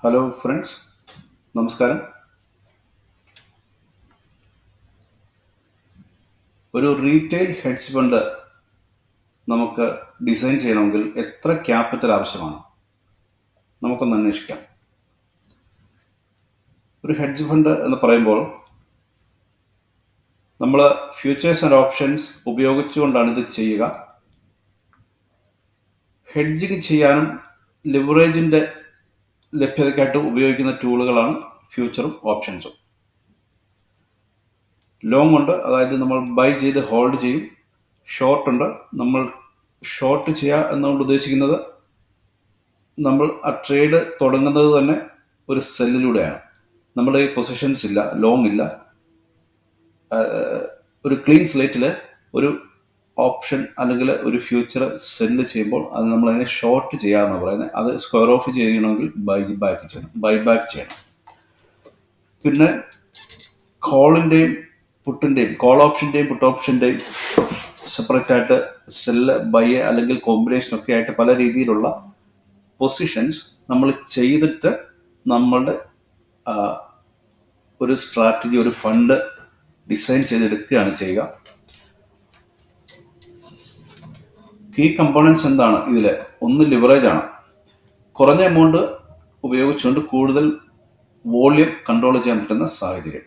Hello friends, നമസ്കാരം. ഒരു retail hedge fund നമുക്ക് ഡിസൈൻ ചെയ്യണമെങ്കിൽ എത്ര ക്യാപിറ്റൽ ആവശ്യമാണ്? നമുക്കൊന്ന് അന്വേഷിക്കാം. ഒരു ഹെഡ്ജ് ഫണ്ട് എന്ന് പറയുമ്പോൾ നമ്മൾ ഫ്യൂച്ചേഴ്സ് ആൻഡ് ഓപ്ഷൻസ് ഉപയോഗിച്ചുകൊണ്ടാണ് ഇത് ചെയ്യുക. ഹെഡ്ജിങ് ചെയ്യാനും ലിവറേജിൻ്റെ ലഭ്യതയ്ക്കായിട്ട് ഉപയോഗിക്കുന്ന ടൂളുകളാണ് ഫ്യൂച്ചറും ഓപ്ഷൻസും. ലോങ് ഉണ്ട്, അതായത് നമ്മൾ ബൈ ചെയ്ത് ഹോൾഡ് ചെയ്യും. ഷോർട്ട് ഉണ്ട്, നമ്മൾ ഷോർട്ട് ചെയ്യുക എന്നുകൊണ്ട് ഉദ്ദേശിക്കുന്നത് നമ്മൾ ആ ട്രേഡ് തുടങ്ങുന്നത് തന്നെ ഒരു സെല്ലിലൂടെയാണ്. നമ്മുടെ പൊസിഷൻസ് ഇല്ല, ലോങ് ഇല്ല. ഒരു ക്ലീൻ സ്ലേറ്റിൽ ഒരു ഓപ്ഷൻ അല്ലെങ്കിൽ ഒരു ഫ്യൂച്ചർ സെല്ല് ചെയ്യുമ്പോൾ അത് നമ്മൾ അതിനെ ഷോർട്ട് ചെയ്യാമെന്നാണ് പറയുന്നത്. അത് സ്ക്വയർ ഓഫ് ചെയ്യണമെങ്കിൽ ബൈ ബാക്ക് ചെയ്യണം. പിന്നെ കോളിൻ്റെയും പുട്ടിൻ്റെയും, കോൾ ഓപ്ഷൻ്റെയും പുട്ട് ഓപ്ഷൻ്റെയും സെപ്പറേറ്റ് ആയിട്ട് സെല്ല് ബൈ അല്ലെങ്കിൽ കോമ്പിനേഷൻ ഒക്കെ ആയിട്ട് പല രീതിയിലുള്ള പൊസിഷൻസ് നമ്മൾ ചെയ്തിട്ട് നമ്മളുടെ ഒരു സ്ട്രാറ്റജി, ഒരു ഫണ്ട് ഡിസൈൻ ചെയ്തെടുക്കുകയാണ് ചെയ്യുക. കീ കമ്പോണൻസ് എന്താണ് ഇതിൽ? ഒന്ന് ലിവറേജ് ആണ്. കുറഞ്ഞ എമൗണ്ട് ഉപയോഗിച്ചുകൊണ്ട് കൂടുതൽ വോള്യം കൺട്രോൾ ചെയ്യാൻ പറ്റുന്ന സാഹചര്യം.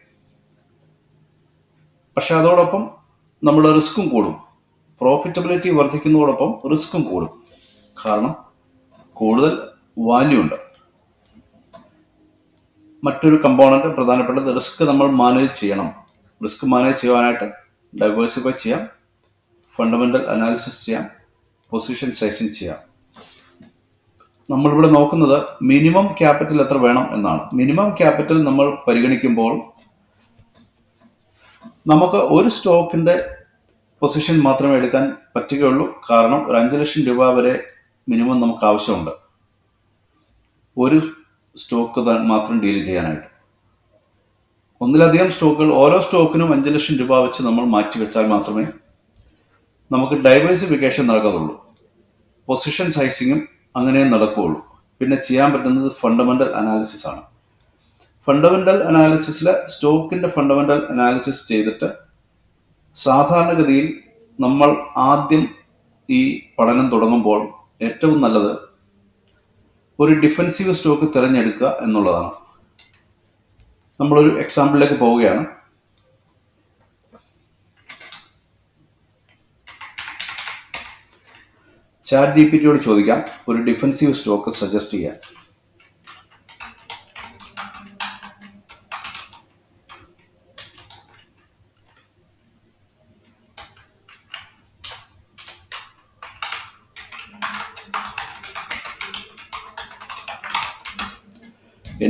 പക്ഷെ അതോടൊപ്പം നമ്മുടെ റിസ്ക്കും കൂടും. പ്രോഫിറ്റബിലിറ്റി വർദ്ധിക്കുന്നതോടൊപ്പം റിസ്ക്കും കൂടും. കാരണം കൂടുതൽ വാല്യൂ ഉണ്ട്. മറ്റൊരു കമ്പോണന്റ് പ്രധാനപ്പെട്ടത് റിസ്ക് നമ്മൾ മാനേജ് ചെയ്യണം. റിസ്ക് മാനേജ് ചെയ്യാനായിട്ട് ഡൈവേഴ്സിഫൈ ചെയ്യാം, ഫണ്ടമെന്റൽ അനാലിസിസ് ചെയ്യാം, പൊസിഷൻ സൈസിങ് ചെയ്യാം. നമ്മളിവിടെ നോക്കുന്നത് മിനിമം ക്യാപിറ്റൽ എത്ര വേണം എന്നാണ്. മിനിമം ക്യാപിറ്റൽ നമ്മൾ പരിഗണിക്കുമ്പോൾ നമുക്ക് ഒരു സ്റ്റോക്കിന്റെ പൊസിഷൻ മാത്രമേ എടുക്കാൻ പറ്റുകയുള്ളൂ. കാരണം ഒരു 5 ലക്ഷം രൂപ വരെ മിനിമം നമുക്ക് ആവശ്യമുണ്ട് ഒരു സ്റ്റോക്ക് മാത്രം ഡീൽ ചെയ്യാനായിട്ട്. ഒന്നിലധികം സ്റ്റോക്കുകൾ, ഓരോ സ്റ്റോക്കിനും 5 ലക്ഷം രൂപ വെച്ച് നമ്മൾ മാറ്റി വെച്ചാൽ മാത്രമേ നമുക്ക് ഡൈവേഴ്സിഫിക്കേഷൻ നടക്കത്തുള്ളൂ. പൊസിഷൻ സൈസിങ്ങും അങ്ങനെ നടക്കുകയുള്ളൂ. പിന്നെ ചെയ്യാൻ പറ്റുന്നത് ഫണ്ടമെന്റൽ അനാലിസിസ് ആണ്. ഫണ്ടമെന്റൽ അനാലിസിസിൽ സ്റ്റോക്കിന്റെ ഫണ്ടമെന്റൽ അനാലിസിസ് ചെയ്തിട്ട് സാധാരണഗതിയിൽ നമ്മൾ ആദ്യം ഈ പഠനം തുടങ്ങുമ്പോൾ ഏറ്റവും നല്ലത് ഒരു ഡിഫൻസീവ് സ്റ്റോക്ക് തിരഞ്ഞെടുക്കുക എന്നുള്ളതാണ്. നമ്മളൊരു എക്സാമ്പിളിലേക്ക് പോവുകയാണ്. ചാറ്റ് ജിപിടിയോട് ചോദിക്കാം ഒരു ഡിഫൻസീവ് സ്റ്റോക്ക് സജസ്റ്റ് ചെയ്യാൻ.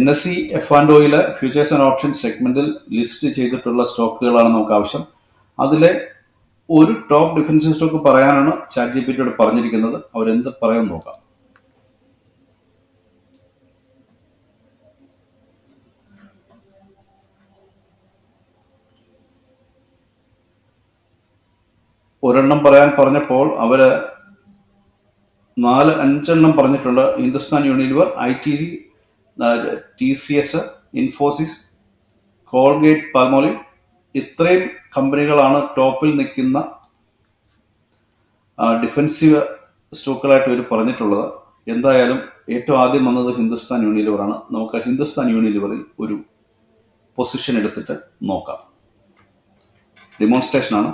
NSE F&Oയിലെ ഫ്യൂച്ചേഴ്സ് ആൻഡ് ഓപ്ഷൻ സെഗ്മെന്റിൽ ലിസ്റ്റ് ചെയ്തിട്ടുള്ള സ്റ്റോക്കുകളാണ് നമുക്ക് ആവശ്യം. അതിലെ ഒരു ടോപ്പ് ഡിഫൻസീവ് സ്റ്റോക്ക് പറയാനാണ് ചാറ്റ് ജിപിടിയോട് പറഞ്ഞിരിക്കുന്നത്. അവരെന്ത് പറയാൻ നോക്കാം. ഒരെണ്ണം പറയാൻ പറഞ്ഞപ്പോൾ അവര് 4-5 പറഞ്ഞിട്ടുണ്ട്. Hindustan Unilever, ITC, TCS, Infosys, Colgate Palmolive, ഇത്രയും കമ്പനികളാണ് ടോപ്പിൽ നിൽക്കുന്ന ഡിഫൻസീവ് സ്റ്റോക്കുകളായിട്ട് ഇവർ പറഞ്ഞിട്ടുള്ളത്. എന്തായാലും ഏറ്റവും ആദ്യം വന്നത് ഹിന്ദുസ്ഥാൻ യൂണിലിവറാണ്. നമുക്ക് ഹിന്ദുസ്ഥാൻ യൂണിലിവറിൽ ഒരു പൊസിഷൻ എടുത്തിട്ട് നോക്കാം. ഡെമോൺസ്ട്രേഷനാണ്.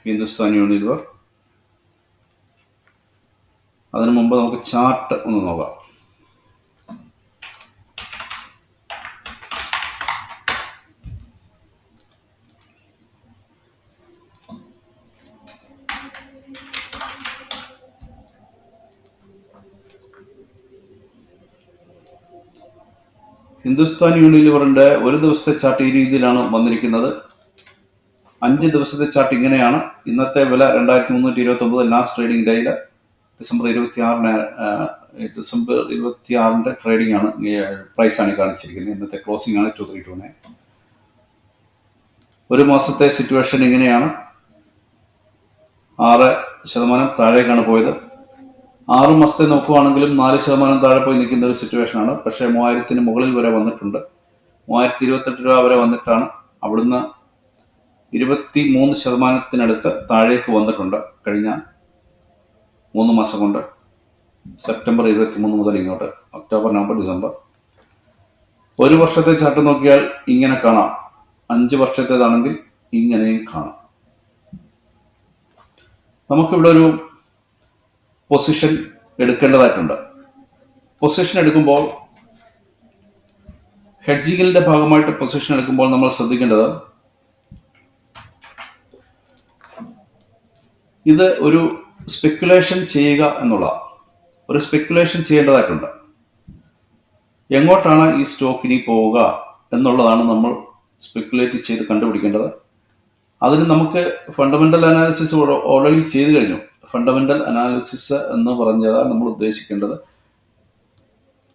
ഹിന്ദുസ്ഥാൻ യൂണിലിവർ. അതിനു മുമ്പ് നമുക്ക് ചാർട്ട് ഒന്ന് നോക്കാം. ഹിന്ദുസ്ഥാൻ യൂണിലിവറിന്റെ ഒരു ദിവസത്തെ ചാർട്ട് ഈ രീതിയിലാണ് വന്നിരിക്കുന്നത്. 5 ദിവസത്തെ ചാർട്ട് ഇങ്ങനെയാണ്. ഇന്നത്തെ വില 2329. ലാസ്റ്റ് ട്രേഡിംഗ് ഡേയിൽ ഡിസംബർ 26 ട്രേഡിംഗ് ആണ്, പ്രൈസാണ് കാണിച്ചിരിക്കുന്നത്. ഇന്നത്തെ ക്ലോസിംഗ് ആണ് 2329. ഒരു മാസത്തെ സിറ്റുവേഷൻ ഇങ്ങനെയാണ്. 6% താഴേക്കാണ് പോയത്. 6 മാസത്തെ നോക്കുകയാണെങ്കിലും 4% താഴെ പോയി നിൽക്കുന്ന ഒരു സിറ്റുവേഷനാണ്. പക്ഷേ 3000 മുകളിൽ വരെ വന്നിട്ടുണ്ട്. 3028 രൂപ വരെ വന്നിട്ടാണ് അവിടുന്ന് 23% താഴേക്ക് വന്നിട്ടുണ്ട് കഴിഞ്ഞ 3 മാസം കൊണ്ട്. സെപ്റ്റംബർ 23 മുതൽ ഇങ്ങോട്ട് ഒക്ടോബർ, നവംബർ, ഡിസംബർ. ഒരു വർഷത്തെ ചാർട്ട് നോക്കിയാൽ ഇങ്ങനെ കാണാം. 5 വർഷത്തേതാണെങ്കിൽ ഇങ്ങനെയും കാണാം. നമുക്കിവിടെ ഒരു പൊസിഷൻ എടുക്കേണ്ടതായിട്ടുണ്ട്. പൊസിഷൻ എടുക്കുമ്പോൾ ഹെഡ്ജിങ്ങിന്റെ ഭാഗമായിട്ട് പൊസിഷൻ എടുക്കുമ്പോൾ നമ്മൾ ശ്രദ്ധിക്കേണ്ടത് ഇത് ഒരു സ്പെക്കുലേഷൻ ചെയ്യുക എന്നുള്ളതാണ്. ഒരു സ്പെക്കുലേഷൻ ചെയ്യേണ്ടതായിട്ടുണ്ട്. എങ്ങോട്ടാണ് ഈ സ്റ്റോക്ക് ഇനി പോവുക എന്നുള്ളതാണ് നമ്മൾ സ്പെക്കുലേറ്റ് ചെയ്ത് കണ്ടുപിടിക്കേണ്ടത്. അതിന് നമുക്ക് ഫണ്ടമെന്റൽ അനാലിസിസ് ഓൾറെഡി ചെയ്തു കഴിഞ്ഞു. ഫണ്ടമെന്റൽ അനാലിസിസ് എന്ന് പറഞ്ഞാൽ നമ്മൾ ഉദ്ദേശിക്കേണ്ടത്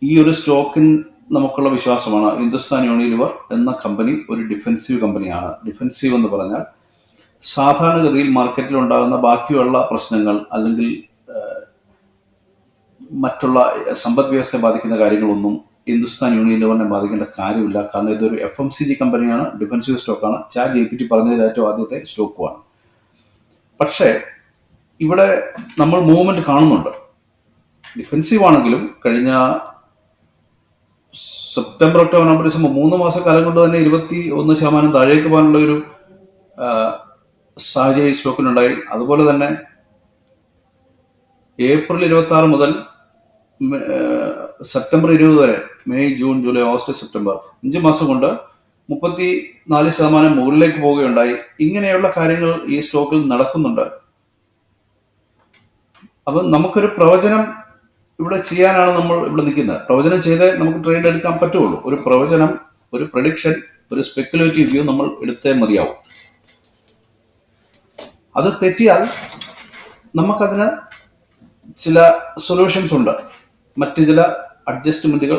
ഈ ഒരു സ്റ്റോക്കിന് നമുക്കുള്ള വിശ്വാസമാണ്. ഹിന്ദുസ്ഥാൻ യൂണിലിവർ എന്ന കമ്പനി ഒരു ഡിഫെൻസീവ് കമ്പനിയാണ്. ഡിഫെൻസീവ് എന്ന് പറഞ്ഞാൽ സാധാരണഗതിയിൽ മാർക്കറ്റിൽ ഉണ്ടാകുന്ന ബാക്കിയുള്ള പ്രശ്നങ്ങൾ അല്ലെങ്കിൽ മറ്റുള്ള സമ്പദ് വ്യവസ്ഥയെ ബാധിക്കുന്ന കാര്യങ്ങളൊന്നും ഹിന്ദുസ്ഥാൻ യൂണിലിവറിനെ ബാധിക്കേണ്ട കാര്യമില്ല. കാരണം ഇതൊരു FMCG കമ്പനിയാണ്, ഡിഫെൻസീവ് സ്റ്റോക്കാണ്. ChatGPT പറഞ്ഞതിൽ ഏറ്റവും ആദ്യത്തെ സ്റ്റോക്കുമാണ്. പക്ഷേ ഇവിടെ നമ്മൾ മൂവ്മെന്റ് കാണുന്നുണ്ട്. ഡിഫെൻസീവ് ആണെങ്കിലും കഴിഞ്ഞ സെപ്റ്റംബർ, ഒക്ടോബർ, നവംബർ, ഡിസംബർ 3 മാസക്കാലം കൊണ്ട് തന്നെ 21% താഴേക്ക് പോകാനുള്ള ഒരു സാഹചര്യം സ്റ്റോക്കിനുണ്ടായി. അതുപോലെ തന്നെ ഏപ്രിൽ 26 മുതൽ സെപ്റ്റംബർ 20 വരെ, May, June, July, August, September 5 മാസം കൊണ്ട് 34% മുകളിലേക്ക് പോവുകയുണ്ടായി. ഇങ്ങനെയുള്ള കാര്യങ്ങൾ ഈ സ്റ്റോക്കിൽ നടക്കുന്നുണ്ട്. അപ്പം നമുക്കൊരു പ്രവചനം ഇവിടെ ചെയ്യാനാണ് നമ്മൾ ഇവിടെ നിൽക്കുന്നത്. പ്രവചനം ചെയ്തേ നമുക്ക് ട്രേഡ് എടുക്കാൻ പറ്റുള്ളൂ. ഒരു പ്രവചനം, ഒരു പ്രഡിക്ഷൻ, ഒരു സ്പെക്കുലേറ്റീവ് വ്യൂ നമ്മൾ എടുത്തേ മതിയാവും. അത് തെറ്റിയാൽ നമുക്കതിന് ചില സൊല്യൂഷൻസ് ഉണ്ട്, മറ്റ് ചില അഡ്ജസ്റ്റ്മെന്റുകൾ.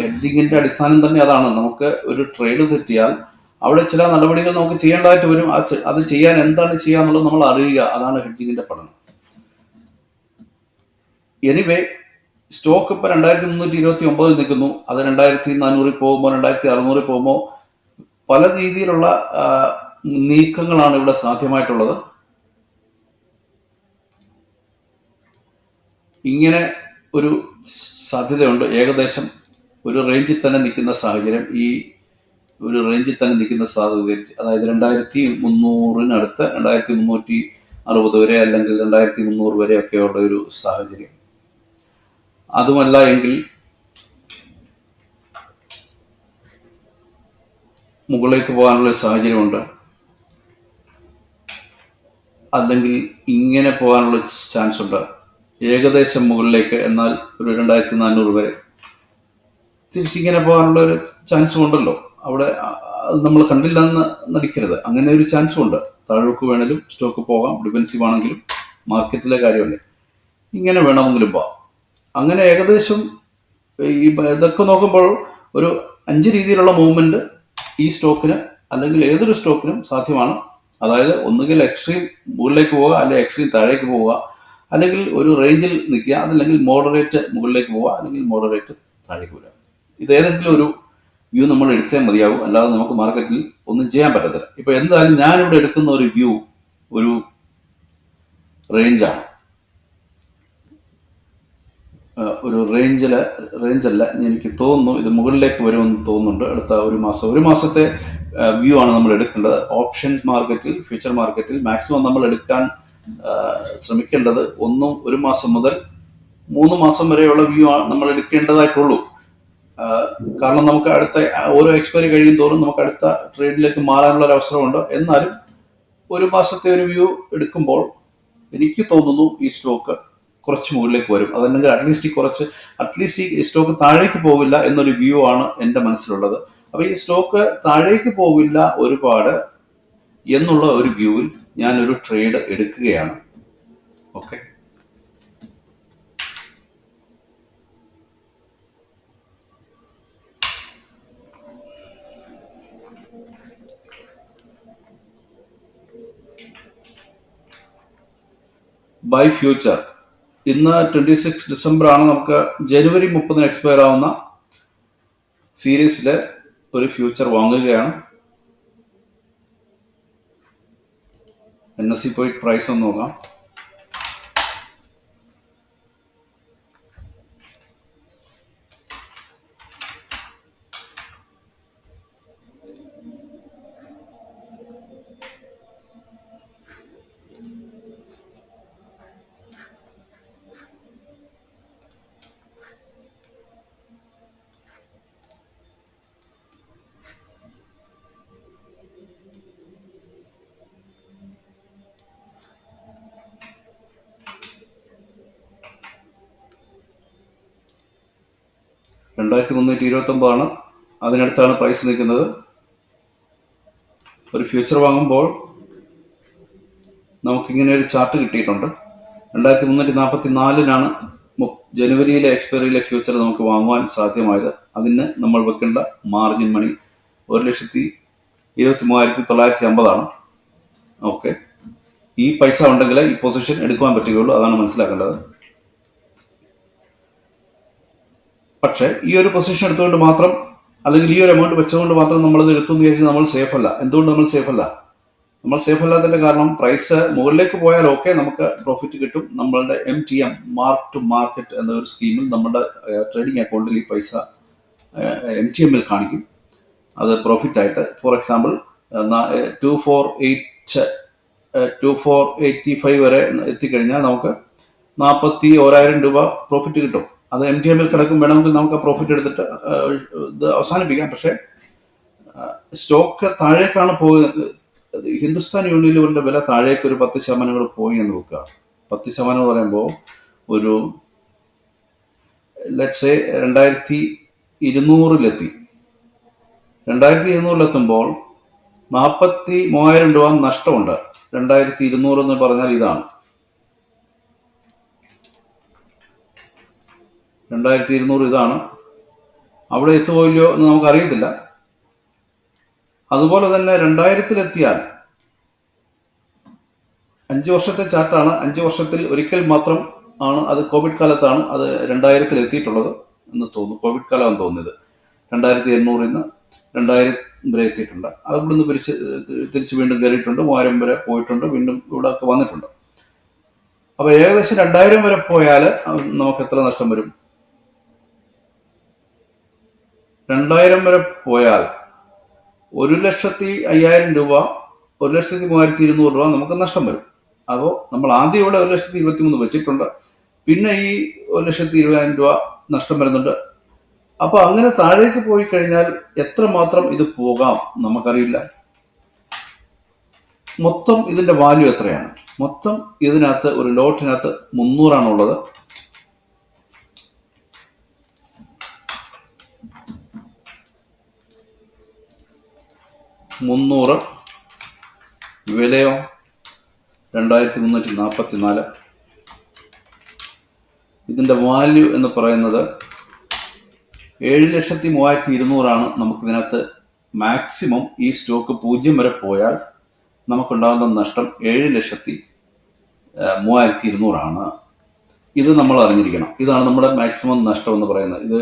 ഹെഡ്ജിങ്ങിന്റെ അടിസ്ഥാനം തന്നെ അതാണ്. നമുക്ക് ഒരു ട്രേഡ് തെറ്റിയാൽ അവിടെ ചില നടപടികൾ നമുക്ക് ചെയ്യേണ്ടതായിട്ട് വരും. അത് ചെയ്യാൻ എന്താണ് ചെയ്യുക എന്നുള്ളത് നമ്മൾ അറിയുക. അതാണ് ഹെഡ്ജിങ്ങിന്റെ പഠനം. എനിവേ, സ്റ്റോക്ക് ഇപ്പോൾ 2329 നിൽക്കുന്നു. അത് 2400 പോകുമ്പോൾ, 2600 പോകുമ്പോൾ പല രീതിയിലുള്ള നീക്കങ്ങളാണ് ഇവിടെ സാധ്യമായിട്ടുള്ളത്. ഇങ്ങനെ ഒരു സാധ്യതയുണ്ട്. ഏകദേശം ഒരു റേഞ്ചിൽ തന്നെ നിൽക്കുന്ന സാഹചര്യം, ഈ ഒരു റേഞ്ചിൽ തന്നെ നിൽക്കുന്ന സാധ്യത, അതായത് 2300 2360 വരെ അല്ലെങ്കിൽ 2300 വരെയൊക്കെയുള്ള ഒരു സാഹചര്യം. അതുമല്ല എങ്കിൽ മുകളിലേക്ക് പോകാനുള്ള സാഹചര്യമുണ്ട്. അല്ലെങ്കിൽ ഇങ്ങനെ പോകാനുള്ള ചാൻസ് ഉണ്ട്, ഏകദേശം മുകളിലേക്ക്. എന്നാൽ ഒരു 2400 വരെ തിരിച്ചിങ്ങനെ പോകാനുള്ള ഒരു ചാൻസും ഉണ്ടല്ലോ. അവിടെ നമ്മൾ കണ്ടില്ല എന്ന് നടിക്കരുത്. അങ്ങനെ ഒരു ചാൻസും ഉണ്ട്. താഴോക്ക് വേണമെങ്കിലും സ്റ്റോക്ക് പോകാം. ഡിഫെൻസീവ് ആണെങ്കിലും മാർക്കറ്റിലെ കാര്യമല്ലേ, ഇങ്ങനെ വേണമെങ്കിലും പോകാം. അങ്ങനെ ഏകദേശം ഇതൊക്കെ നോക്കുമ്പോൾ ഒരു 5 രീതിയിലുള്ള മൂവ്മെന്റ് ഈ സ്റ്റോക്കിന് അല്ലെങ്കിൽ ഏതൊരു സ്റ്റോക്കിനും സാധ്യമാണ്. അതായത് ഒന്നുകിൽ എക്സ്ട്രീം മുകളിലേക്ക് പോവുക, അല്ലെങ്കിൽ എക്സ്ട്രീം താഴേക്ക് പോവുക, അല്ലെങ്കിൽ ഒരു റേഞ്ചിൽ നിൽക്കുക, അതല്ലെങ്കിൽ മോഡറേറ്റ് മുകളിലേക്ക് പോവുക, അല്ലെങ്കിൽ മോഡറേറ്റ് താഴേക്ക് വരിക. ഇതേതെങ്കിലും ഒരു വ്യൂ നമ്മൾ എടുത്തേ മതിയാവും. അല്ലാതെ നമുക്ക് മാർക്കറ്റിൽ ഒന്നും ചെയ്യാൻ പറ്റത്തില്ല. ഇപ്പൊ എന്തായാലും ഞാനിവിടെ എടുക്കുന്ന ഒരു വ്യൂ ഒരു റേഞ്ചാണ്. ഒരു റേഞ്ചല്ല, എനിക്ക് തോന്നുന്നു ഇത് മുകളിലേക്ക് വരുമെന്ന് തോന്നുന്നുണ്ട്. അടുത്ത ഒരു മാസത്തെ വ്യൂ ആണ് നമ്മൾ എടുക്കേണ്ടത്. ഓപ്ഷൻസ് മാർക്കറ്റിൽ, ഫ്യൂച്ചർ മാർക്കറ്റിൽ മാക്സിമം നമ്മൾ എടുക്കാൻ ശ്രമിക്കേണ്ടത് 1 മാസം മുതൽ 3 മാസം വരെയുള്ള വ്യൂ ആണ് നമ്മൾ എടുക്കേണ്ടതായിട്ടുള്ളൂ. കാരണം നമുക്ക് അടുത്ത ഓരോ എക്സ്പയറി കഴിയും തോറും നമുക്ക് അടുത്ത ട്രേഡിലേക്ക് മാറാനുള്ള ഒരു അവസരമുണ്ട്. എന്നാലും 1 മാസത്തെ ഒരു വ്യൂ എടുക്കുമ്പോൾ എനിക്ക് തോന്നുന്നു ഈ സ്റ്റോക്ക് കുറച്ച് മുകളിലേക്ക് വരും. അതല്ലെങ്കിൽ അറ്റ്ലീസ്റ്റ് ഈ സ്റ്റോക്ക് താഴേക്ക് പോവില്ല എന്നൊരു വ്യൂ ആണ് എൻ്റെ മനസ്സിലുള്ളത്. അപ്പൊ ഈ സ്റ്റോക്ക് താഴേക്ക് പോവില്ല ഒരുപാട് എന്നുള്ള ഒരു വ്യൂവിൽ ഞാനൊരു ട്രേഡ് എടുക്കുകയാണ്. ഓക്കെ. Buy future. ഇന്ന് 26 ആണ്. നമുക്ക് ജനുവരി 30 എക്സ്പയർ ആവുന്ന സീരീസിലെ ഒരു ഫ്യൂച്ചർ വാങ്ങുകയാണ്. NSE പോയി പ്രൈസ് ഒന്ന് നോക്കാം. $2329 അതിനടുത്താണ് പ്രൈസ് നിൽക്കുന്നത്. ഒരു ഫ്യൂച്ചർ വാങ്ങുമ്പോൾ നമുക്കിങ്ങനെ ഒരു ചാർട്ട് കിട്ടിയിട്ടുണ്ട്. 2344 ജനുവരിയിലെ എക്സ്പയറിയിലെ ഫ്യൂച്ചർ നമുക്ക് വാങ്ങുവാൻ സാധ്യമായത്. അതിന് നമ്മൾ വെക്കേണ്ട മാർജിൻ മണി 1,23,950 ഓക്കെ. ഈ പൈസ ഉണ്ടെങ്കിൽ ഈ പൊസിഷൻ എടുക്കുവാൻ പറ്റുകയുള്ളൂ. അതാണ് മനസ്സിലാക്കേണ്ടത്. പക്ഷേ ഈ ഒരു പൊസിഷൻ എടുത്തുകൊണ്ട് മാത്രം, അല്ലെങ്കിൽ ഈ ഒരു എമൗണ്ട് വെച്ചുകൊണ്ട് മാത്രം നമ്മളിത് എടുത്തു എന്ന് വിചാരിച്ച് നമ്മൾ സേഫ് അല്ല. എന്തുകൊണ്ട് നമ്മൾ സേഫ് അല്ല? നമ്മൾ സേഫ് അല്ലാത്തതിന്റെ കാരണം, പ്രൈസ് മുകളിലേക്ക് പോയാൽ ഓക്കെ, നമുക്ക് പ്രോഫിറ്റ് കിട്ടും. നമ്മളുടെ MTM മാർക്ക് ടു മാർക്കറ്റ് എന്ന ഒരു സ്കീമിൽ നമ്മുടെ ട്രേഡിംഗ് അക്കൗണ്ടിൽ ഈ പൈസ MTM-ൽ കാണിക്കും. അത് പ്രോഫിറ്റ് ആയിട്ട്. ഫോർ എക്സാമ്പിൾ 2485 വരെ എത്തിക്കഴിഞ്ഞാൽ നമുക്ക് 41,000 രൂപ പ്രോഫിറ്റ് കിട്ടും. അത് MTM-ൽ കിടക്കും. വേണമെങ്കിൽ നമുക്ക് പ്രോഫിറ്റ് എടുത്തിട്ട് ഇത് അവസാനിപ്പിക്കാം. പക്ഷേ സ്റ്റോക്ക് താഴേക്കാണ് പോകുന്നത്. ഹിന്ദുസ്ഥാൻ യൂണിലിവറിന്റെ വില താഴേക്ക് ഒരു 10% പോയി എന്ന് വെക്കുക. 10% എന്ന് പറയുമ്പോൾ ഒരു ലെറ്റ്സ് സേ 2200-ലെത്തി. 2200-ലെത്തുമ്പോൾ 43,000 രൂപ നഷ്ടമുണ്ട്. 2200 എന്ന് പറഞ്ഞാൽ ഇതാണ്. 2200 ഇതാണ്. അവിടെ എത്തുപോയില്ലയോ എന്ന് നമുക്കറിയത്തില്ല. അതുപോലെ തന്നെ 2000-ലെത്തിയാൽ 5 വർഷത്തെ ചാർട്ടാണ്. 5 വർഷത്തിൽ ഒരിക്കൽ മാത്രം ആണ്. അത് കോവിഡ് കാലത്താണ് അത് 2000-ലെത്തിയിട്ടുള്ളത് എന്ന് തോന്നുന്നു. കോവിഡ് കാലമാണെന്ന് തോന്നുന്നത്. 2800 2000 വരെ എത്തിയിട്ടുണ്ട്. അത് ഇവിടുന്ന് തിരിച്ച് വീണ്ടും കയറിയിട്ടുണ്ട്. 3000 വരെ പോയിട്ടുണ്ട്. വീണ്ടും ഇവിടെ ഒക്കെ വന്നിട്ടുണ്ട്. അപ്പോൾ ഏകദേശം 2000 വരെ പോയാൽ നമുക്ക് എത്ര നഷ്ടം വരും? 2000 വരെ പോയാൽ 1,05,000 രൂപ, 1,03,200 രൂപ നമുക്ക് നഷ്ടം വരും. അപ്പോൾ നമ്മൾ ആദ്യം ഇവിടെ 1,23,000 വെച്ചിട്ടുണ്ട്. പിന്നെ ഈ 1,20,000 രൂപ നഷ്ടം വരുന്നുണ്ട്. അപ്പോൾ അങ്ങനെ താഴേക്ക് പോയി കഴിഞ്ഞാൽ എത്രമാത്രം ഇത് പോകാം നമുക്കറിയില്ല. മൊത്തം ഇതിന്റെ വാല്യൂ എത്രയാണ്? മൊത്തം ഇതിനകത്ത് ഒരു ലോട്ടിനകത്ത് 300 300 വിലയോ 2,344. ഇതിൻ്റെ വാല്യൂ എന്ന് പറയുന്നത് 7,03,200 നമുക്കിതിനകത്ത് മാക്സിമം. ഈ സ്റ്റോക്ക് 0 വരെ പോയാൽ നമുക്കുണ്ടാകുന്ന നഷ്ടം 7,03,200. ഇത് നമ്മൾ അറിഞ്ഞിരിക്കണം. ഇതാണ് നമ്മുടെ മാക്സിമം നഷ്ടം എന്ന് പറയുന്നത്. ഇത്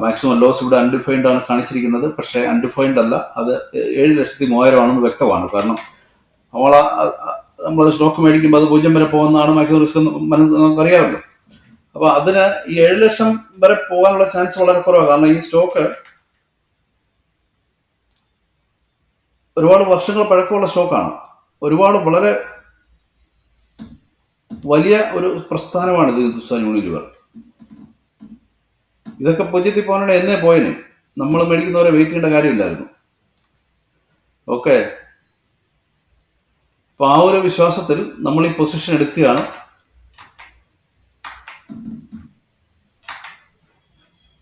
മാക്സിമം ലോസ് ഇവിടെ അൺഡിഫൈൻഡ് ആണ് കാണിച്ചിരിക്കുന്നത്. പക്ഷേ അൺഡിഫൈൻഡ് അല്ല, അത് 7,03,000 വ്യക്തമാണ്. കാരണം നമ്മളത് സ്റ്റോക്ക് മേടിക്കുമ്പോൾ അത് 0 വരെ പോകുന്നതാണ് മാക്സിമം റിസ്ക് എന്ന് നമുക്കറിയാമല്ലോ. അപ്പോൾ അതിന് ഈ 7,00,000 വരെ പോകാനുള്ള ചാൻസ് വളരെ കുറവാണ്. കാരണം ഈ സ്റ്റോക്ക് ഒരുപാട് വർഷങ്ങൾ പഴക്കമുള്ള സ്റ്റോക്കാണ്. വളരെ വലിയ ഒരു പ്രസ്ഥാനമാണ് ഇത് ഹിന്ദുസ്ഥാൻ യൂണിലിവർ. ഇതൊക്കെ 0 പോകാനാണ് എന്നേ പോയതിന്. നമ്മൾ മേടിക്കുന്നവരെ വെയിറ്റ് ചെയ്യേണ്ട കാര്യമില്ലായിരുന്നു. ഓക്കെ. അപ്പൊ ആ ഒരു വിശ്വാസത്തിൽ നമ്മൾ ഈ പൊസിഷൻ എടുക്കുകയാണ്.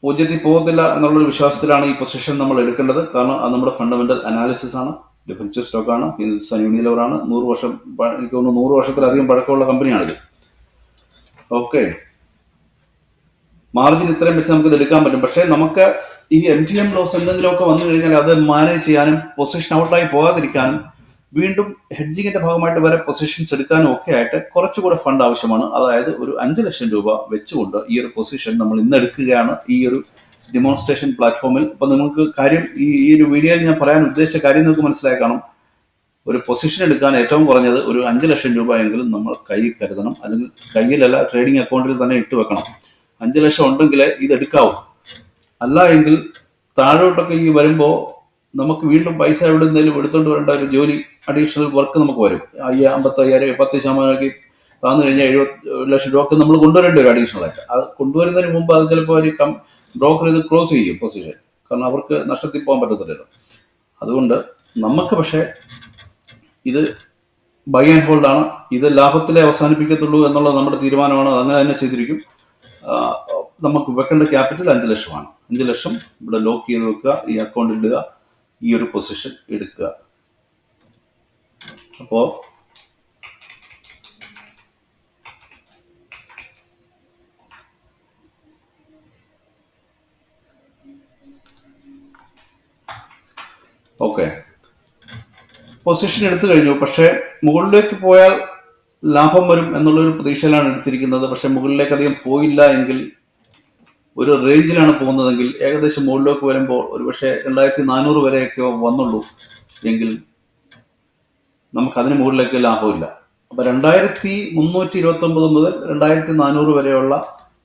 0 പോകത്തില്ല എന്നുള്ളൊരു വിശ്വാസത്തിലാണ് ഈ പൊസിഷൻ നമ്മൾ എടുക്കേണ്ടത്. കാരണം അത് നമ്മുടെ ഫണ്ടമെന്റൽ അനാലിസിസ് ആണ്. ഡിഫൻസീവ് സ്റ്റോക്കാണ്. ഹിന്ദുസ്ഥാൻ യൂണിലിവർ ആണ്. 100 വർഷം, എനിക്ക് തോന്നുന്നു 100 വർഷത്തിലധികം പഴക്കമുള്ള കമ്പനിയാണിത്. ഓക്കെ. മാർജിൻ ഇത്രയും വെച്ച് നമുക്കിത് എടുക്കാൻ പറ്റും. പക്ഷേ നമുക്ക് ഈ MTM ലോസ് എന്തെങ്കിലുമൊക്കെ വന്നു കഴിഞ്ഞാൽ അത് മാനേജ് ചെയ്യാനും പൊസിഷൻ ഔട്ടായി പോകാതിരിക്കാനും വീണ്ടും ഹെഡ്ജിങ്ങിന്റെ ഭാഗമായിട്ട് വരെ പൊസിഷൻസ് എടുക്കാനും ഒക്കെ ആയിട്ട് കുറച്ചുകൂടെ ഫണ്ട് ആവശ്യമാണ്. അതായത് ഒരു 5 ലക്ഷം രൂപ വെച്ചുകൊണ്ട് ഈ ഒരു പൊസിഷൻ നമ്മൾ ഇന്ന് എടുക്കുകയാണ് ഈ ഒരു ഡെമോൺസ്ട്രേഷൻ പ്ലാറ്റ്ഫോമിൽ. അപ്പൊ നിങ്ങൾക്ക് കാര്യം ഈ ഒരു വീഡിയോയിൽ ഞാൻ പറയാൻ ഉദ്ദേശിച്ച കാര്യം നിങ്ങൾക്ക് മനസ്സിലായി കാണും. ഒരു പൊസിഷൻ എടുക്കാൻ ഏറ്റവും കുറഞ്ഞത് ഒരു 5 ലക്ഷം രൂപ എങ്കിലും നമ്മൾ കയ്യിൽ കരുതണം, അല്ലെങ്കിൽ കയ്യിലല്ല, ട്രേഡിംഗ് അക്കൗണ്ടിൽ തന്നെ ഇട്ട് വെക്കണം. 5 ലക്ഷം ഉണ്ടെങ്കിലേ ഇത് എടുക്കാവൂ. അല്ല എങ്കിൽ താഴോട്ടൊക്കെ ഈ വരുമ്പോൾ നമുക്ക് വീണ്ടും പൈസ എവിടെ നിന്നെങ്കിലും എടുത്തുകൊണ്ട് വരേണ്ട ഒരു ജോലി, അഡീഷണൽ വർക്ക് നമുക്ക് വരും. 55,000 10% താന്നു കഴിഞ്ഞാൽ 70 ലക്ഷം രൂപ നമ്മൾ കൊണ്ടുവരേണ്ടി വരും അഡീഷണൽ ആയിട്ട്. അത് കൊണ്ടുവരുന്നതിന് മുമ്പ് അത് ചിലപ്പോൾ ഒരു ബ്രോക്കർ ഇത് ക്ലോസ് ചെയ്യും പൊസിഷൻ, കാരണം അവർക്ക് നഷ്ടത്തിൽ പോകാൻ പറ്റത്തില്ലല്ലോ. അതുകൊണ്ട് നമുക്ക് പക്ഷേ ഇത് ബൈ ആൻഡ് ഹോൾഡ് ആണ്. ഇത് ലാഭത്തിലെ അവസാനിപ്പിക്കത്തുള്ളൂ എന്നുള്ളത് നമ്മുടെ തീരുമാനമാണ്. അങ്ങനെ തന്നെ ചെയ്തിരിക്കും. നമുക്ക് വെക്കേണ്ട ക്യാപിറ്റൽ 5 ലക്ഷമാണ്. 5 ലക്ഷം ഇവിടെ ലോക്ക് ചെയ്ത് വെക്കുക, ഈ അക്കൗണ്ടിൽ ഇടുക, ഈ ഒരു പൊസിഷൻ എടുക്കുക. അപ്പോ ഓക്കെ, പൊസിഷൻ എടുത്തു കഴിഞ്ഞു. പക്ഷെ മുകളിലേക്ക് പോയാൽ ലാഭം വരും എന്നുള്ളൊരു പ്രതീക്ഷയിലാണ് എടുത്തിരിക്കുന്നത്. പക്ഷെ മുകളിലേക്ക് അധികം പോയില്ല എങ്കിൽ, ഒരു റേഞ്ചിലാണ് പോകുന്നതെങ്കിൽ, ഏകദേശം മുകളിലേക്ക് വരുമ്പോൾ ഒരു പക്ഷേ 2400 വരെയൊക്കെ വന്നുള്ളൂ എങ്കിൽ നമുക്കതിന് മുകളിലേക്ക് ലാഭമില്ല. അപ്പൊ 2329 മുതൽ 2400 വരെയുള്ള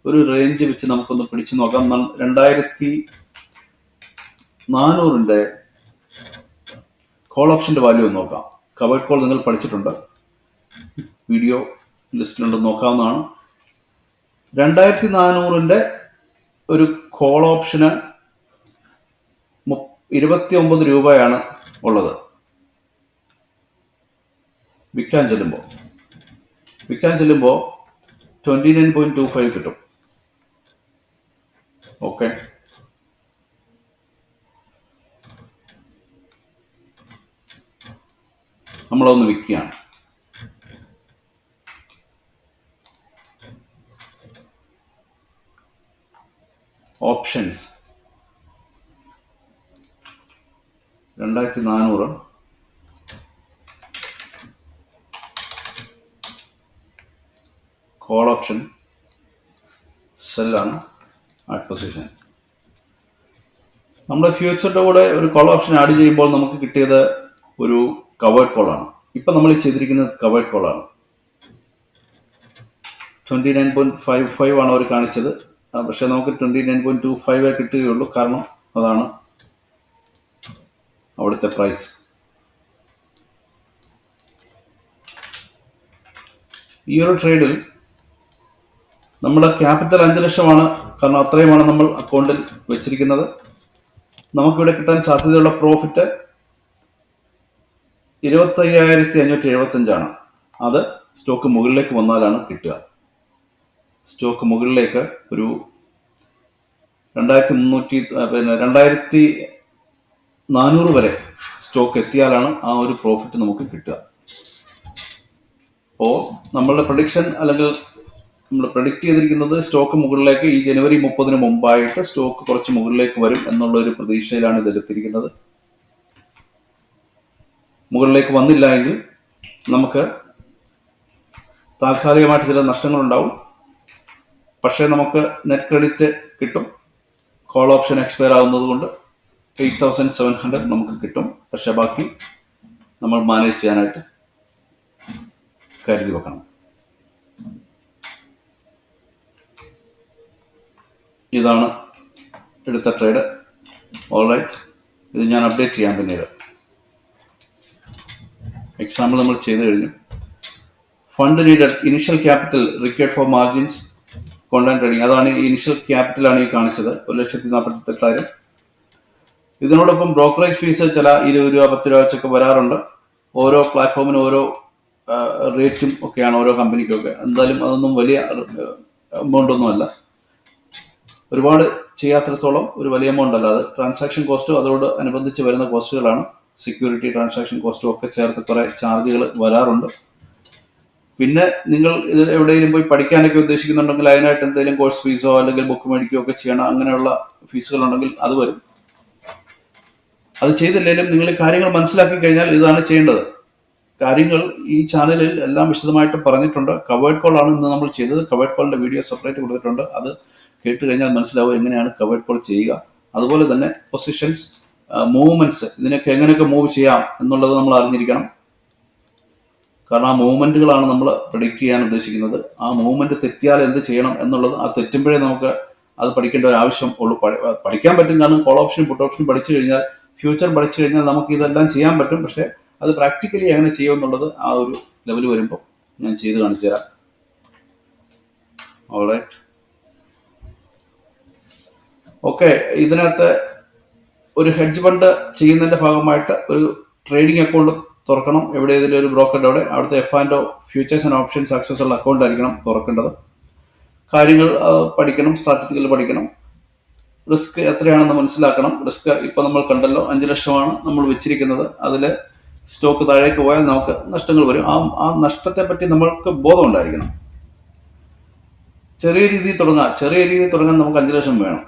ഒരു റേഞ്ച് വെച്ച് നമുക്കൊന്ന് പിടിച്ചു നോക്കാം. 2400 കോൾ ഓപ്ഷന്റെ വാല്യൂ ഒന്ന് നോക്കാം. കവേർഡ് കോൾ നിങ്ങൾ പഠിച്ചിട്ടുണ്ട്, വീഡിയോ ലിസ്റ്റിലുണ്ടെന്ന് നോക്കാവുന്നതാണ്. 2400 ഒരു കോൾ ഓപ്ഷന് 29 രൂപയാണ് ഉള്ളത്. വിൽക്കാൻ ചെല്ലുമ്പോൾ 29.25 കിട്ടും. ഓക്കെ, നമ്മളൊന്ന് വിൽക്കുകയാണ്. ഓപ്ഷൻസ് 2400 കോൾ ഓപ്ഷൻ സെല്ലാണ് ആഡ് പൊസിഷൻ. നമ്മുടെ ഫ്യൂച്ചറിന്റെ കൂടെ ഒരു കോൾ ഓപ്ഷൻ ആഡ് ചെയ്യുമ്പോൾ നമുക്ക് കിട്ടിയത് ഒരു കവേർഡ് കോളാണ്. ഇപ്പൊ നമ്മൾ ചെയ്തിരിക്കുന്നത് കവേർഡ് കോളാണ്. 29.55 ആണ് അവർ കാണിച്ചത്. പക്ഷെ നമുക്ക് 29.25 കിട്ടുകയുള്ളൂ, കാരണം അതാണ് അവിടുത്തെ പ്രൈസ്. ഈ ഒരു ട്രേഡിൽ നമ്മുടെ ക്യാപിറ്റൽ 5 ലക്ഷമാണ്, കാരണം അത്രയുമാണ് നമ്മൾ അക്കൗണ്ടിൽ വെച്ചിരിക്കുന്നത്. നമുക്കിവിടെ കിട്ടാൻ സാധ്യതയുള്ള പ്രോഫിറ്റ് 25,575 അത് സ്റ്റോക്ക് മുകളിലേക്ക് വന്നാലാണ് കിട്ടുക. സ്റ്റോക്ക് മുകളിലേക്ക് ഒരു 2,400 വരെ സ്റ്റോക്ക് എത്തിയാലാണ് ആ ഒരു പ്രോഫിറ്റ് നമുക്ക് കിട്ടുക. അപ്പോൾ നമ്മളുടെ പ്രഡിക്ഷൻ, അല്ലെങ്കിൽ നമ്മൾ പ്രഡിക്റ്റ് ചെയ്തിരിക്കുന്നത് സ്റ്റോക്ക് മുകളിലേക്ക് ഈ ജനുവരി 30 മുമ്പായിട്ട് സ്റ്റോക്ക് കുറച്ച് മുകളിലേക്ക് വരും എന്നുള്ള ഒരു പ്രതീക്ഷയിലാണ് ഇതെടുത്തിരിക്കുന്നത്. മുകളിലേക്ക് വന്നില്ല എങ്കിൽ നമുക്ക് താൽക്കാലികമായിട്ട് ചില നഷ്ടങ്ങളുണ്ടാവും. പക്ഷേ നമുക്ക് നെറ്റ് ക്രെഡിറ്റ് കിട്ടും. കോൾ ഓപ്ഷൻ എക്സ്പയർ ആവുന്നത് കൊണ്ട് 8,700 നമുക്ക് കിട്ടും. പക്ഷെ ബാക്കി നമ്മൾ മാനേജ് ചെയ്യാനായിട്ട് കരുതി വെക്കണം. ഇതാണ് എടുത്ത ട്രേഡ്. ഓൾറൈറ്റ്, ഇത് ഞാൻ അപ്ഡേറ്റ് ചെയ്യാൻ പിന്നീട്. എക്സാമ്പിൾ നമ്മൾ ചെയ്തു കഴിഞ്ഞു. Fund needed, initial capital required for margins content trading, അതാണ് ഈ ഇനിഷ്യൽ ക്യാപിറ്റലാണ് ഈ കാണിച്ചത്, 1,48,000. ഇതിനോടൊപ്പം ബ്രോക്കറേജ് ഫീസ് ചില 20 രൂപ 10 രൂപ വെച്ചൊക്കെ വരാറുണ്ട്. ഓരോ പ്ലാറ്റ്ഫോമിനും ഓരോ റേറ്റും ഒക്കെയാണ്, ഓരോ കമ്പനിക്കൊക്കെ. എന്തായാലും അതൊന്നും വലിയ എമൗണ്ട് ഒന്നുമല്ല, ഒരുപാട് ചെയ്യാത്തിടത്തോളം ഒരു വലിയ എമൗണ്ട് അല്ല. അത് ട്രാൻസാക്ഷൻ കോസ്റ്റും അതോട് അനുബന്ധിച്ച് വരുന്ന കോസ്റ്റുകളാണ്. സെക്യൂരിറ്റി, ട്രാൻസാക്ഷൻ കോസ്റ്റും ഒക്കെ ചേർത്ത് കുറെ ചാർജുകൾ വരാറുണ്ട്. പിന്നെ നിങ്ങൾ ഇത് എവിടെയെങ്കിലും പോയി പഠിക്കാനൊക്കെ ഉദ്ദേശിക്കുന്നുണ്ടെങ്കിൽ അതിനായിട്ട് എന്തെങ്കിലും കോഴ്സ് ഫീസോ അല്ലെങ്കിൽ ബുക്ക് മേടിക്കുകയോ ഒക്കെ ചെയ്യണം. അങ്ങനെയുള്ള ഫീസുകളുണ്ടെങ്കിൽ അത് വരും. അത് ചെയ്തില്ലെങ്കിലും നിങ്ങൾ കാര്യങ്ങൾ മനസ്സിലാക്കി കഴിഞ്ഞാൽ ഇതാണ് ചെയ്യേണ്ടത്. കാര്യങ്ങൾ ഈ ചാനലിൽ എല്ലാം വിശദമായിട്ട് പറഞ്ഞിട്ടുണ്ട്. കവേർഡ് കോൾ ആണ് ഇന്ന് നമ്മൾ ചെയ്തത്. കവേർഡ് കോളിന്റെ വീഡിയോ സെപ്പറേറ്റ് കൊടുത്തിട്ടുണ്ട്. അത് കേട്ട് കഴിഞ്ഞാൽ മനസ്സിലാവും എങ്ങനെയാണ് കവേർഡ് കോൾ ചെയ്യുക. അതുപോലെ തന്നെ പൊസിഷൻസ്, മൂവ്മെന്റ്സ്, ഇതിനൊക്കെ എങ്ങനെയൊക്കെ മൂവ് ചെയ്യാം എന്നുള്ളത് നമ്മൾ അറിഞ്ഞിരിക്കണം. കാരണം ആ മൂവ്മെന്റുകളാണ് നമ്മൾ പ്രെഡിക്റ്റ് ചെയ്യാൻ ഉദ്ദേശിക്കുന്നത്. ആ മൂവ്മെന്റ് തെറ്റിയാൽ എന്ത് ചെയ്യണം എന്നുള്ളത്, ആ തെറ്റുമ്പോഴേ നമുക്ക് അത് പഠിക്കേണ്ട ഒരു ആവശ്യം ഉള്ളൂ. പഠിക്കാൻ പറ്റും. കാരണം കോൾ ഓപ്ഷനും പുട്ട് ഓപ്ഷനും പഠിച്ചു കഴിഞ്ഞാൽ, ഫ്യൂച്ചർ പഠിച്ചു കഴിഞ്ഞാൽ നമുക്ക് ഇതെല്ലാം ചെയ്യാൻ പറ്റും. പക്ഷേ അത് പ്രാക്ടിക്കലി എങ്ങനെ ചെയ്യും എന്നുള്ളത് ആ ഒരു ലെവൽ വരുമ്പോൾ ഞാൻ ചെയ്ത് കാണിച്ചു തരാം. Alright, okay. ഇതിനകത്ത് ഒരു ഹെഡ്ജ് ഫണ്ട് ചെയ്യുന്നതിന്റെ ഭാഗമായിട്ട് ഒരു ട്രേഡിംഗ് അക്കൗണ്ട് തുറക്കണം. എവിടെ ഏതെങ്കിലും ഒരു ബ്രോക്കറുടെ അവിടുത്തെ F&O futures and options access ഉള്ള അക്കൗണ്ട് ആയിരിക്കണം തുറക്കേണ്ടത്. കാര്യങ്ങൾ പഠിക്കണം, സ്ട്രാറ്റജികൾ പഠിക്കണം, റിസ്ക് എത്രയാണെന്ന് മനസ്സിലാക്കണം. റിസ്ക് ഇപ്പൊ നമ്മൾ കണ്ടല്ലോ, 5 ലക്ഷമാണ് നമ്മൾ വെച്ചിരിക്കുന്നത്. അതിൽ സ്റ്റോക്ക് താഴേക്ക് പോയാൽ നമുക്ക് നഷ്ടങ്ങൾ വരും. ആ നഷ്ടത്തെ പറ്റി നമ്മൾക്ക് ബോധം ഉണ്ടായിരിക്കണം. ചെറിയ രീതിയിൽ തുടങ്ങാൻ നമുക്ക് 5 ലക്ഷം വേണം.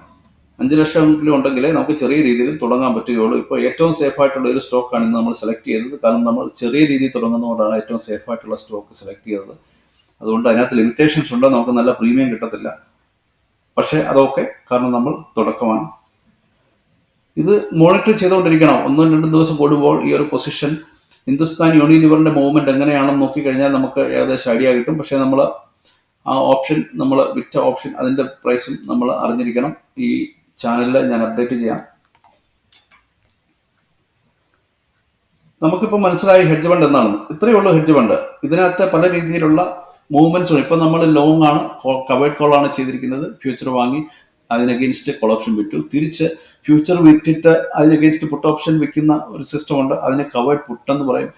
5 ലക്ഷമെങ്കിലും ഉണ്ടെങ്കിലേ നമുക്ക് ചെറിയ രീതിയിൽ തുടങ്ങാൻ പറ്റുകയുള്ളൂ. ഇപ്പോൾ ഏറ്റവും സേഫ് ആയിട്ടുള്ള ഒരു സ്റ്റോക്കാണ് ഇന്ന് നമ്മൾ സെലക്ട് ചെയ്തത്. കാരണം നമ്മൾ ചെറിയ രീതിയിൽ തുടങ്ങുന്നതുകൊണ്ടാണ് ഏറ്റവും സേഫ് ആയിട്ടുള്ള സ്റ്റോക്ക് സെലക്ട് ചെയ്തത്. അതുകൊണ്ട് അതിനകത്ത് ലിമിറ്റേഷൻസ് ഉണ്ട്. നമുക്ക് നല്ല പ്രീമിയം കിട്ടത്തില്ല. പക്ഷേ അതൊക്കെ കാരണം നമ്മൾ തുടക്കമാണ്. ഇത് മോണിറ്റർ ചെയ്തുകൊണ്ടിരിക്കണം. 1-2 ദിവസം കൂടുമ്പോൾ ഈ ഒരു പൊസിഷൻ, ഹിന്ദുസ്ഥാൻ യൂണിലിവറിന്റെ മൂവ്മെന്റ് എങ്ങനെയാണെന്ന് നോക്കിക്കഴിഞ്ഞാൽ നമുക്ക് ഏകദേശം ഐഡിയ കിട്ടും. പക്ഷേ നമ്മൾ ആ ഓപ്ഷൻ, നമ്മൾ വിറ്റ ഓപ്ഷൻ, അതിന്റെ പ്രൈസും നമ്മൾ അറിഞ്ഞിരിക്കണം. ഈ ചാനലിൽ ഞാൻ അപ്ഡേറ്റ് ചെയ്യാം. നമുക്കിപ്പോൾ മനസ്സിലായി ഹെഡ്ജ് ഫണ്ട് എന്താണെന്ന്. ഇത്രയേ ഉള്ളൂ ഹെഡ്ജ് ഫണ്ട്. ഇതിനകത്ത് പല രീതിയിലുള്ള മൂവ്മെന്റ്സും. ഇപ്പം നമ്മൾ ലോങ് ആണ്, കവേർഡ് കോൾ ആണ് ചെയ്തിരിക്കുന്നത്. ഫ്യൂച്ചർ വാങ്ങി അതിന് അഗെയിൻസ്റ്റ് കോൾ ഓപ്ഷൻ വിറ്റു. തിരിച്ച് ഫ്യൂച്ചർ വിറ്റിട്ട് അതിന് അഗെയിൻസ്റ്റ് പുട്ട് ഓപ്ഷൻ വിൽക്കുന്ന ഒരു സിസ്റ്റം ഉണ്ട്. അതിന് കവേർഡ് പുട്ട് എന്ന് പറയും.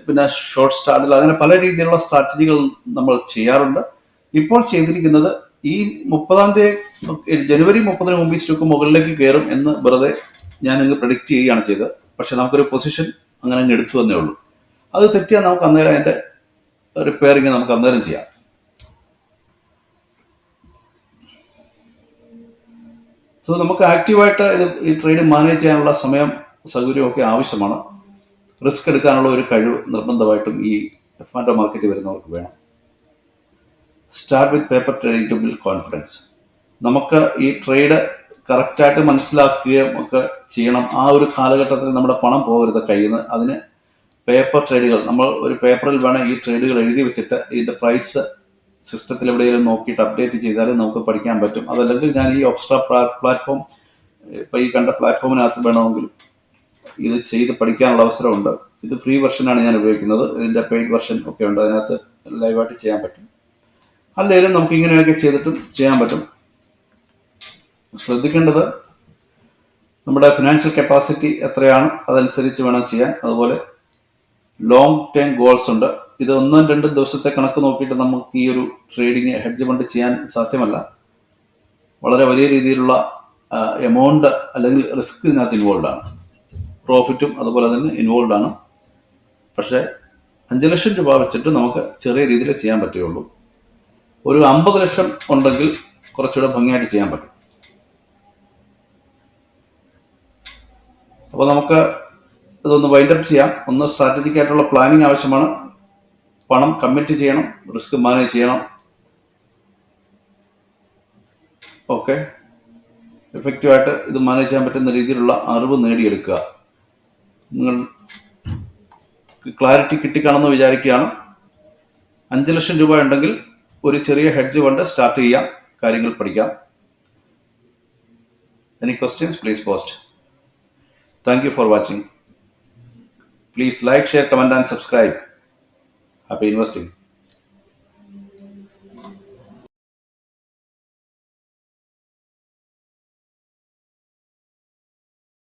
പിന്നെ ഷോർട്ട് സ്റ്റാർട്ടിൽ, അങ്ങനെ പല രീതിയിലുള്ള സ്ട്രാറ്റജികൾ നമ്മൾ ചെയ്യാറുണ്ട്. ഇപ്പോൾ ചെയ്തിരിക്കുന്നത് ഈ 30-ാം തീയതി, ജനുവരി 30-ന് മുമ്പ് ഈ സ്റ്റോക്ക് മുകളിലേക്ക് കയറും എന്ന് വെറുതെ ഞാൻ അങ്ങ് പ്രെഡിക്റ്റ് ചെയ്യുകയാണ് ചെയ്തത്. പക്ഷെ നമുക്കൊരു പൊസിഷൻ അങ്ങനെ അങ്ങ് എടുത്തു വന്നേ ഉള്ളൂ. അത് തെറ്റിയാൽ നമുക്ക് അന്നേരം അതിന്റെ റിപ്പയറിങ് നമുക്ക് അന്നേരം ചെയ്യാം. സോ നമുക്ക് ആക്റ്റീവായിട്ട് ഈ ട്രേഡ് മാനേജ് ചെയ്യാനുള്ള സമയം, സൗകര്യമൊക്കെ ആവശ്യമാണ്. റിസ്ക് എടുക്കാനുള്ള ഒരു കഴിവ് നിർബന്ധമായിട്ടും ഈ F&O മാർക്കറ്റിൽ വരുന്നവർക്ക് വേണം. Start with paper trading to build confidence. നമുക്ക് ഈ ട്രേഡ് കറക്റ്റായിട്ട് മനസ്സിലാക്കുകയും ഒക്കെ ചെയ്യണം. ആ ഒരു കാലഘട്ടത്തിൽ നമ്മുടെ പണം പോകരുത് കയ്യിൽ നിന്ന്. അതിന് പേപ്പർ ട്രേഡുകൾ, നമ്മൾ ഒരു പേപ്പറിൽ വേണം ഈ ട്രേഡുകൾ എഴുതി വെച്ചിട്ട് ഇതിന്റെ പ്രൈസ് സിസ്റ്റത്തിൽ എവിടെയെങ്കിലും നോക്കിയിട്ട് അപ്ഡേറ്റ് ചെയ്താലും നമുക്ക് പഠിക്കാൻ പറ്റും. അതല്ലെങ്കിൽ ഞാൻ ഈ ഒബ്സ്ട്രാ പ്ലാറ്റ്ഫോം, ഇപ്പം ഈ കണ്ട പ്ലാറ്റ്ഫോമിനകത്ത് വേണമെങ്കിലും ഇത് ചെയ്ത് പഠിക്കാനുള്ള അവസരമുണ്ട്. ഇത് ഫ്രീ വെർഷനാണ് ഞാൻ ഉപയോഗിക്കുന്നത്. ഇതിന്റെ പെയ്ഡ് വെർഷൻ ഒക്കെ ഉണ്ട്. അതിനകത്ത് ലൈവായിട്ട് ചെയ്യാൻ പറ്റും. അല്ലെങ്കിലും നമുക്ക് ഇങ്ങനെയൊക്കെ ചെയ്തിട്ടും ചെയ്യാൻ പറ്റും. ശ്രദ്ധിക്കേണ്ടത് നമ്മുടെ ഫിനാൻഷ്യൽ കപ്പാസിറ്റി എത്രയാണ്, അതനുസരിച്ച് വേണം ചെയ്യാൻ. അതുപോലെ ലോങ് ടേം ഗോൾസ് ഉണ്ട്. ഇത് 1-2 ദിവസത്തെ കണക്ക് നോക്കിയിട്ട് നമുക്ക് ഈ ഒരു ട്രേഡിങ്, ഹെഡ്ജ് ഫണ്ട് ചെയ്യാൻ സാധ്യമല്ല. വളരെ വലിയ രീതിയിലുള്ള എമൗണ്ട് അല്ലെങ്കിൽ റിസ്ക് ഇതിനകത്ത് ഇൻവോൾവ് ആണ്. പ്രോഫിറ്റും അതുപോലെ തന്നെ ഇൻവോൾവ് ആണ്. പക്ഷേ 5 ലക്ഷം രൂപ വെച്ചിട്ട് നമുക്ക് ചെറിയ രീതിയിൽ ചെയ്യാൻ പറ്റുകയുള്ളൂ. ഒരു 50 ലക്ഷം ഉണ്ടെങ്കിൽ കുറച്ചുകൂടെ ഭംഗിയായിട്ട് ചെയ്യാൻ പറ്റും. അപ്പോൾ നമുക്ക് ഇതൊന്ന് വൈൻഡപ്പ് ചെയ്യാം. ഒന്ന് സ്ട്രാറ്റജിക് ആയിട്ടുള്ള പ്ലാനിങ് ആവശ്യമാണ്. പണം കമ്മിറ്റ് ചെയ്യണം, റിസ്ക് മാനേജ് ചെയ്യണം. ഓക്കെ, എഫക്റ്റീവായിട്ട് ഇത് മാനേജ് ചെയ്യാൻ പറ്റുന്ന രീതിയിലുള്ള അറിവ് നേടിയെടുക്കുക. നിങ്ങൾ ക്ലാരിറ്റി കിട്ടിക്കാണെന്ന് വിചാരിക്കുകയാണ്. 5 ലക്ഷം രൂപ ഉണ്ടെങ്കിൽ ഒരു ചെറിയ ഹെഡ്ജ് ഫണ്ട് സ്റ്റാർട്ട് ചെയ്യാം, കാര്യങ്ങൾ പഠിക്കാം. Any questions, please post. Thank you for watching. Please like, share, comment and subscribe. Happy investing.